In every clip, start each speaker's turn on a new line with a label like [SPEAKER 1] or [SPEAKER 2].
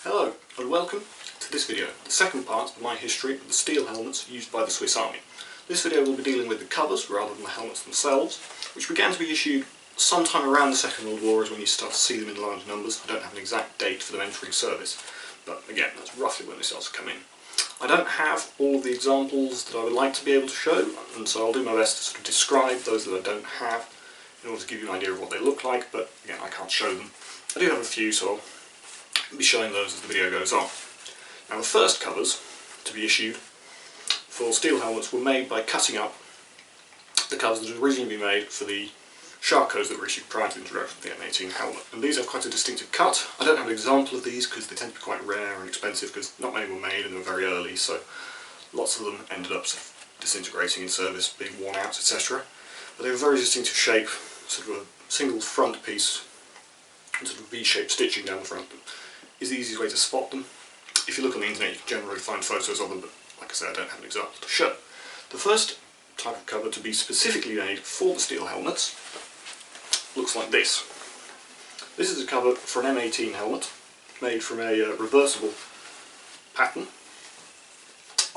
[SPEAKER 1] Hello and welcome to this video, the second part of my history of the steel helmets used by the Swiss Army. This video will be dealing with the covers rather than the helmets themselves, which began to be issued sometime around the Second World War is when you start to see them in large numbers. I don't have an exact date for them entering service, but again that's roughly when they start to come in. I don't have all of the examples that I would like to be able to show, and so I'll do my best to sort of describe those that I don't have in order to give you an idea of what they look like, but again I can't show them. I do have a few, so I'll be showing those as the video goes on. Now the first covers to be issued for steel helmets were made by cutting up the covers that had originally been made for the Shakos that were issued prior to the introduction of the M18 helmet. And these have quite a distinctive cut. I don't have an example of these because they tend to be quite rare and expensive because not many were made and they were very early, so lots of them ended up sort of disintegrating in service, being worn out, etc. But they have a very distinctive shape, sort of a single front piece and sort of V-shaped stitching down the front is the easiest way to spot them. If you look on the internet you can generally find photos of them, but like I said I don't have an example to show. The first type of cover to be specifically made for the steel helmets looks like this. This is a cover for an M18 helmet made from a reversible pattern.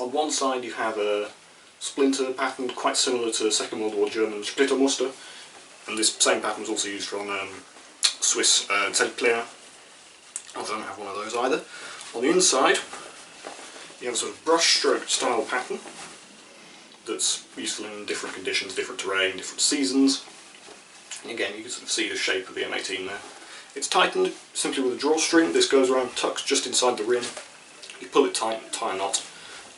[SPEAKER 1] On one side you have a splinter pattern quite similar to Second World War German Splittermuster, and this same pattern was also used from Swiss Zeltpläne. I don't have one of those either. On the inside you have a sort of brushstroke style pattern that's useful in different conditions, different terrain, different seasons. And again you can sort of see the shape of the M18 there. It's tightened simply with a drawstring. This goes around, tucks just inside the rim. You pull it tight, tie a knot,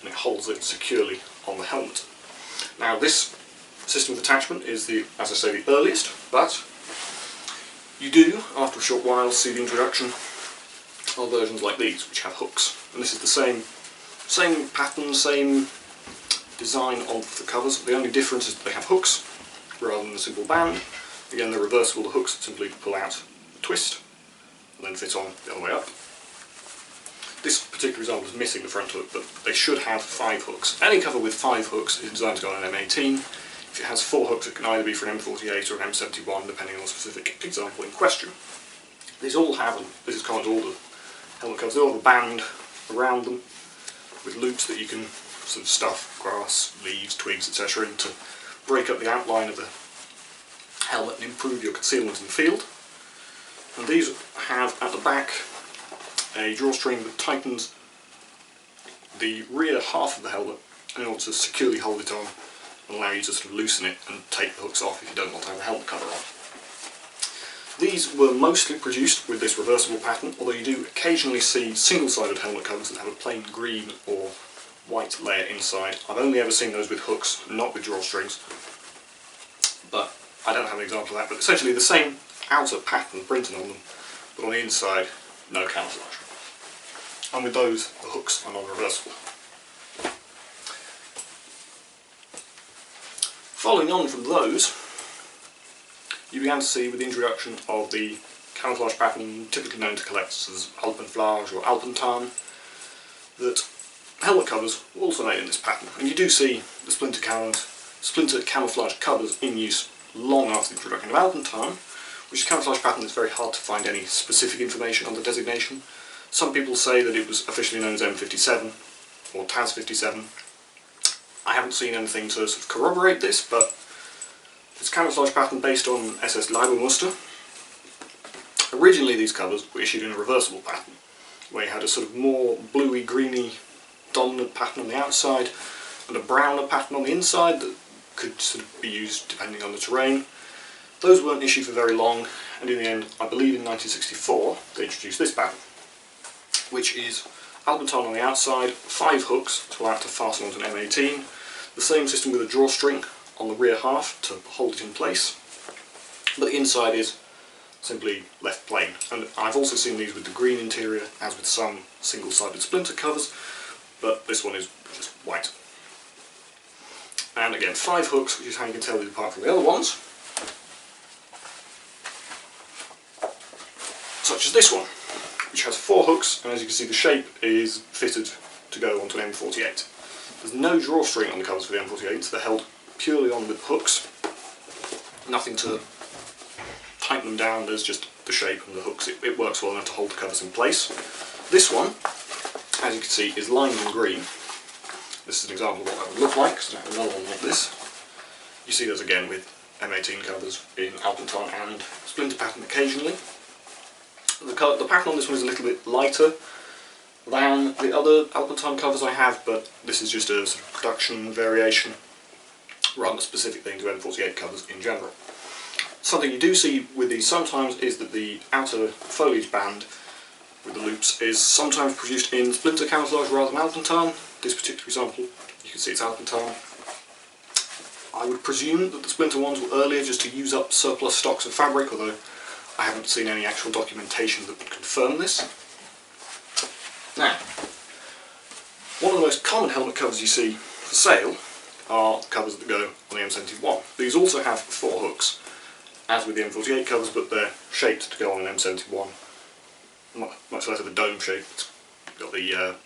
[SPEAKER 1] and it holds it securely on the helmet. Now this system of attachment is the, as I say, the earliest, but you do, after a short while, see the introduction of versions like these, which have hooks. And this is the same pattern, same design of the covers. The only difference is that they have hooks rather than a simple band. Again, they're reversible. The hooks simply pull out, twist, and then fit on the other way up. This particular example is missing the front hook, but they should have 5 hooks. Any cover with 5 hooks is designed to go on an M18. If it has 4 hooks, it can either be for an M48 or an M71, depending on the specific example in question. These all have, and this is common to all the helmet covers, they all have a band around them with loops that you can sort of stuff grass, leaves, twigs, etc. in to break up the outline of the helmet and improve your concealment in the field. And these have at the back a drawstring that tightens the rear half of the helmet in order to securely hold it on and allow you to sort of loosen it and take the hooks off if you don't want to have the helmet cover on. These were mostly produced with this reversible pattern, although you do occasionally see single-sided helmet covers that have a plain green or white layer inside. I've only ever seen those with hooks, not with drawstrings, but I don't have an example of that. But essentially the same outer pattern printed on them, but on the inside no camouflage. And with those the hooks are non-reversible. Following on from those, you began to see with the introduction of the camouflage pattern typically known to collectors as Alpenflage or Alpentarn, that helmet covers were also made in this pattern. And you do see the splinter camouflage covers in use long after the introduction of Alpentarn, which is a camouflage pattern that's very hard to find any specific information on the designation. Some people say that it was officially known as M57 or TAS 57. I haven't seen anything to sort of corroborate this, but it's a camouflage pattern based on SS Leibermuster. Originally these covers were issued in a reversible pattern, where you had a sort of more bluey, greeny dominant pattern on the outside and a browner pattern on the inside that could sort of be used depending on the terrain. Those weren't issued for very long, and in the end, I believe in 1964, they introduced this pattern, which is Alpentarn on the outside, 5 hooks to allow it to fasten onto an M18, the same system with a drawstring on the rear half to hold it in place, but the inside is simply left plain. And I've also seen these with the green interior, as with some single-sided splinter covers, but this one is just white. And again, 5 hooks, which is how you can tell these apart from the other ones, such as this one, which has 4 hooks, and as you can see the shape is fitted to go onto an M48. There's no drawstring on the covers for the M48, they're held purely on with hooks, nothing to tighten them down, there's just the shape and the hooks. It works well enough to hold the covers in place. This one, as you can see, is lined in green. This is an example of what that would look like, because I have another one like this. You see those again with M18 covers in Alpenton and splinter pattern occasionally. The pattern on this one is a little bit lighter than the other Alpenton covers I have, but this is just a sort of production variation rather than a specific thing to M48 covers in general. Something you do see with these sometimes is that the outer foliage band with the loops is sometimes produced in splinter camouflage rather than Alpenton. This particular example, you can see it's Alpenton. I would presume that the splinter ones were earlier just to use up surplus stocks of fabric, although I haven't seen any actual documentation that would confirm this. Now, one of the most common helmet covers you see for sale are covers that go on the M71. These also have 4 hooks, as with the M48 covers, but they're shaped to go on an M71. Much less of a dome shape. It's got the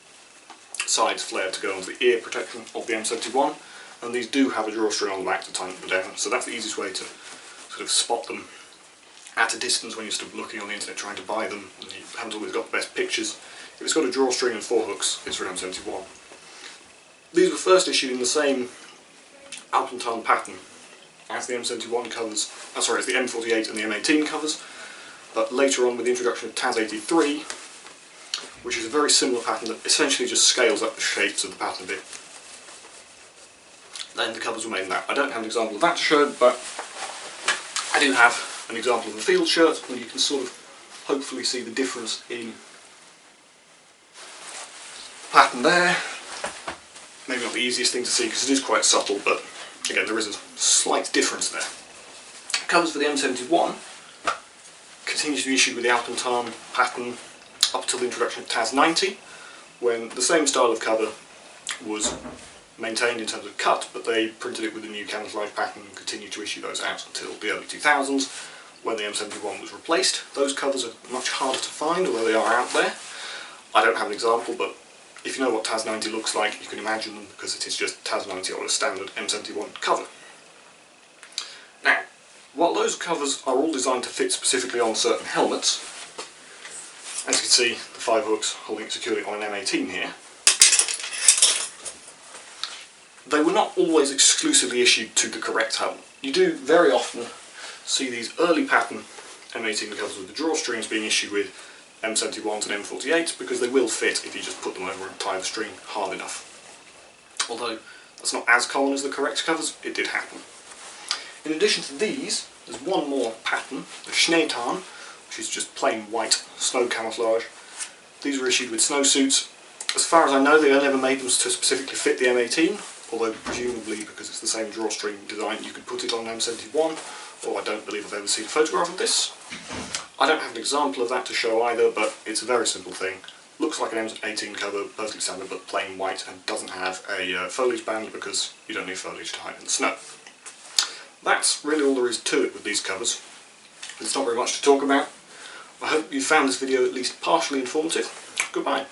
[SPEAKER 1] sides flared to go onto the ear protection of the M71, and these do have a drawstring on the back to tighten them down, so that's the easiest way to sort of spot them at a distance when you're sort of looking on the internet trying to buy them, and you haven't always got the best pictures. If it's got a drawstring and 4 hooks, it's for an M71. These were first issued in the same Alpenton pattern as the M71 covers, as the M48 and the M18 covers, but later on with the introduction of TAS 83, which is a very similar pattern that essentially just scales up the shapes of the pattern a bit. Then the covers were made in that. I don't have an example of that to show, but I do have an example of a field shirt, and you can sort of hopefully see the difference in pattern there. Maybe not the easiest thing to see because it is quite subtle, but again there is a slight difference there. Covers for the M71 continue to be issued with the Alpenton pattern up until the introduction of TAS 90, when the same style of cover was maintained in terms of cut, but they printed it with a new camouflage pattern and continued to issue those out until the early 2000s, when the M71 was replaced. Those covers are much harder to find, although they are out there. I don't have an example, but if you know what TAS 90 looks like, you can imagine them, because it is just TAS 90 on a standard M71 cover. Now, while those covers are all designed to fit specifically on certain helmets, as you can see, the 5 hooks holding it securely on an M18 here, they were not always exclusively issued to the correct helmet. You do very often see these early pattern M18 covers with the drawstrings being issued with M71s and M48 because they will fit if you just put them over and tie the string hard enough. Although that's not as common as the correct covers, it did happen. In addition to these, there's one more pattern, the Schneetarn, which is just plain white snow camouflage. These were issued with snowsuits. As far as I know, they never made them to specifically fit the M18, although presumably because it's the same drawstring design you could put it on an M71, or I don't believe I've ever seen a photograph of this. I don't have an example of that to show either, but it's a very simple thing. Looks like an M18 cover, perfectly standard, but plain white, and doesn't have a foliage band because you don't need foliage to hide in the snow. That's really all there is to it with these covers. There's not very much to talk about. I hope you found this video at least partially informative. Goodbye.